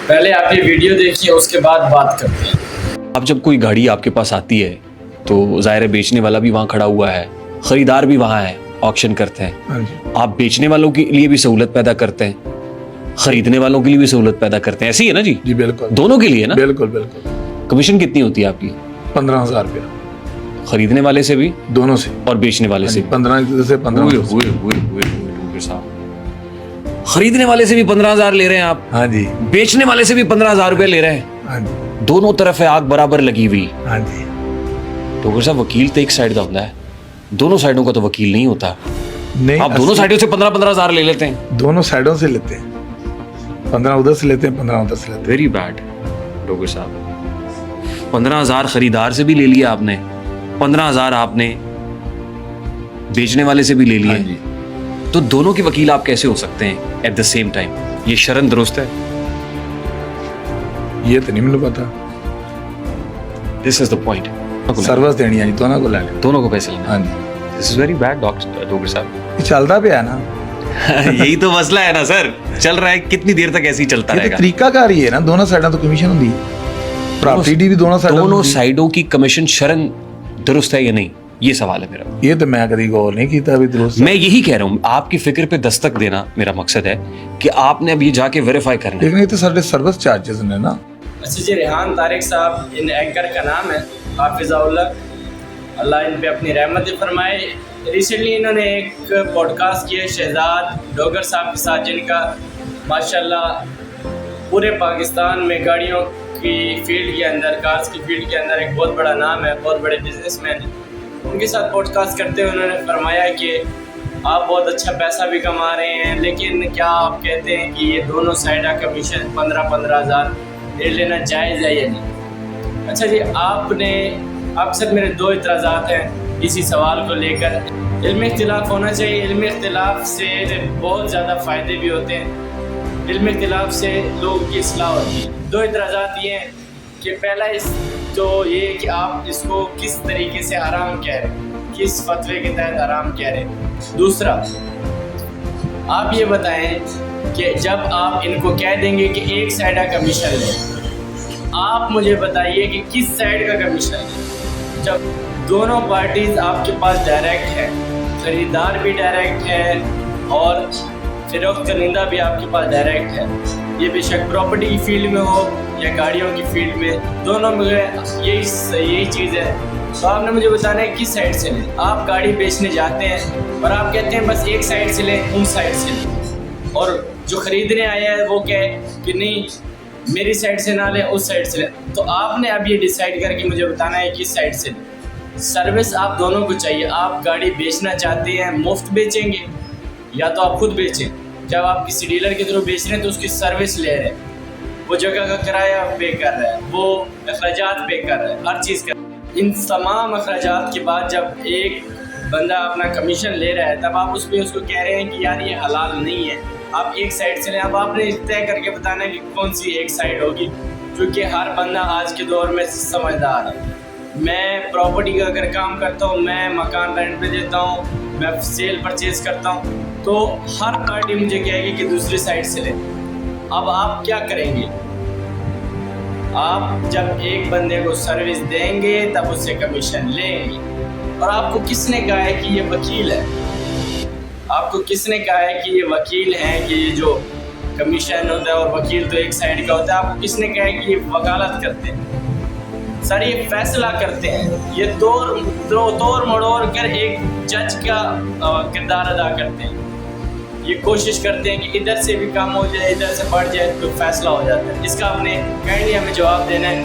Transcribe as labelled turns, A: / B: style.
A: پہلے آپ یہ ویڈیو دیکھیے, اس کے بعد بات کرتے ہیں.
B: اب جب کوئی گاڑی آپ کے پاس آتی ہے تو ظاہر ہے بیچنے والا بھی وہاں کھڑا ہوا ہے, خریدار بھی وہاں ہے, آکشن کرتے ہیں. آپ بیچنے والوں کے لیے بھی سہولت پیدا کرتے ہیں, خریدنے والوں کے لیے بھی سہولت پیدا کرتے ہیں, ایسی ہے نا جی؟
C: جی بالکل,
B: دونوں کے لیے نا.
C: بالکل بالکل.
B: کمیشن کتنی ہوتی ہے آپ کی؟
C: 15,000 روپیہ
B: خریدنے والے سے بھی,
C: دونوں سے,
B: اور بیچنے والے سے بھی.
C: 15 سے 15.
B: خریدنے والے سے بھی 15,000 لے رہے ہیں آپ,
C: ہاں جی,
B: بیچنے والے سے بھی 15,000 روپے لے رہے ہیں.
C: ہاں جی,
B: دونوں طرف ہے آگ برابر لگی ہوئی.
C: ہاں جی.
B: ڈاکٹر صاحب وکیل تو ایک سائڈ کا ہوتا ہے, دونوں سائڈوں کا تو وکیل نہیں ہوتا.
C: نہیں,
B: آپ دونوں سائڈوں سے 15,000 لے لیتے ہیں.
C: دونوں سائڈوں سے لیتے ہیں, 15 ادھر سے لیتے ہیں, 15 ادھر سے لیتے ہیں.
B: ویری بیڈ ڈاکٹر صاحب. 15,000 خریدار سے بھی لے لیا آپ نے, 15,000 آپ نے بیچنے والے سے بھی لے لیے.
C: ہاں جی.
B: تو دونوں کے وکیل آپ کیسے ہو سکتے ہیں ایٹ دا سیم ٹائم؟ یہ شرن درست ہے؟
C: یہ تو نہیں مجھے پتا.
B: دس از دا پوائنٹ.
C: سروس دینی ہے جی, دونوں کو لے لیں,
B: دونوں کو پیسے لینا.
C: ہاں جی.
B: دس از ویری بیڈ ڈاکٹر صاحب.
C: یہ چلتا پہ ہے نا.
B: یہی تو مسئلہ ہے نا سر, چل رہا ہے, کتنی دیر تک ایسے ہی چلتا رہے گا؟
C: طریقہ کار ہی ہے نا, دونوں سائڈوں تو کمیشن ہوتی ہے. پراپرٹی بھی دونوں
B: سائڈوں کی کمیشن شرن درست ہے یا نہیں, یہ سوال ہے میرا.
C: یہ تو میں کبھی غور نہیں کیتا ابھی درست.
B: میں یہی کہہ رہا ہوں, آپ کی فکر پہ دستک دینا میرا مقصد ہے کہ آپ نے اب یہ جا کے ویریفائی کرنا ہے.
C: لیکن یہ تو سارے سروس چارجز ہیں نا.
A: اچھا جی, ریحان طارق صاحب ان اینکر کا نام ہے, حافظ اللہ, اللہ ان پہ اپنی رحمت فرمائے. ریسنٹلی انہوں نے ایک پوڈ کاسٹ کیا شہزاد ڈوگر صاحب کے ساتھ, جن کا ماشاءاللہ پورے پاکستان میں گاڑیوں کی فیلڈ کے اندر, کارز کی فیلڈ کے اندر ایک بہت بڑا نام ہے, بہت بڑے بزنس مین ہیں. ان کے ساتھ پوڈ کاسٹ کرتے ہوئے انہوں نے فرمایا کہ آپ بہت اچھا پیسہ بھی کما رہے ہیں, لیکن کیا آپ کہتے ہیں کہ یہ دونوں سائڈہ کمیشن 15,000 لے لینا جائز ہے یا نہیں؟ اچھا جی, آپ سے میرے 2 اعتراضات ہیں اسی سوال کو لے کر. علم اختلاف ہونا چاہیے, علم اختلاف سے بہت زیادہ فائدے بھی ہوتے ہیں, علم اختلاف سے لوگوں کی اصلاح ہوتی ہے. 2 اعتراضات یہ ہیں کہ پہلا تو یہ کہ آپ اس کو کس طریقے سے حرام کہہ رہے ہیں, کس فتوے کے تحت حرام کہہ رہے ہیں. دوسرا, آپ یہ بتائیں کہ جب آپ ان کو کہہ دیں گے کہ ایک سائڈ کا کمیشن لیں, آپ مجھے بتائیے کہ کس سائڈ کا کمیشن لیں جب دونوں پارٹیز آپ کے پاس ڈائریکٹ ہیں, خریدار بھی ڈائریکٹ ہے اور فروخت کنندہ بھی آپ کے پاس ڈائریکٹ ہے. یہ بے شک پراپرٹی کی فیلڈ میں ہو یا گاڑیوں کی فیلڈ میں, دونوں میں یہی چیز ہے. تو آپ نے مجھے بتانا ہے کس سائڈ سے لیں. آپ گاڑی بیچنے جاتے ہیں اور آپ کہتے ہیں بس ایک سائڈ سے لیں, ان سائڈ سے لیں, اور جو خریدنے آیا ہے وہ کہے کہ نہیں میری سائڈ سے نہ لیں, اس سائڈ سے لیں. تو آپ نے اب یہ ڈیسائیڈ کر کے مجھے بتانا ہے کس سائڈ سے لیں. سروس آپ دونوں کو چاہیے. آپ گاڑی بیچنا چاہتے ہیں مفت بیچیں گے یا تو آپ خود بیچیں. جب آپ کسی ڈیلر کے تھرو بیچ رہے ہیں تو اس کی سروس لے رہے ہیں, وہ جگہ کا کرایہ پے کر رہا ہے, وہ اخراجات پے کر رہا ہے, ہر چیز کر رہا ہے. ان تمام اخراجات کے بعد جب ایک بندہ اپنا کمیشن لے رہا ہے تب آپ اس کو کہہ رہے ہیں کہ یار یہ حلال نہیں ہے, آپ ایک سائڈ سے لیں. اب آپ نے طے کر کے بتانا ہے کہ کون سی ایک سائڈ ہوگی, کیونکہ ہر بندہ آج کے دور میں سمجھدار ہے. میں پراپرٹی کا اگر کام کرتا ہوں, میں مکان رینٹ پہ دیتا ہوں, میں سیل پرچیز کرتا ہوں, تو ہر پارٹی مجھے کہے گی کہ دوسری سائڈ سے لیں. اب آپ کیا کریں گے؟ آپ جب ایک بندے کو سروس دیں گے تب اس سے کمیشن لیں گے. اور آپ کو کس نے کہا ہے کہ یہ وکیل ہے؟ آپ کو کس نے کہا ہے کہ یہ وکیل ہیں, کہ یہ جو کمیشن ہوتا ہے اور وکیل تو ایک سائڈ کا ہوتا ہے, آپ کو کس نے کہا ہے کہ یہ وکالت کرتے ہیں؟ سر یہ فیصلہ کرتے ہیں, یہ توڑ مڑوڑ کر ایک جج کا کردار ادا کرتے ہیں. یہ کوشش کرتے ہیں کہ ادھر سے بھی کام ہو جائے, ادھر سے بڑھ جائے تو فیصلہ ہو جاتا ہے. اس کا آپ نے کائنڈلی ہمیں جواب دینا ہے.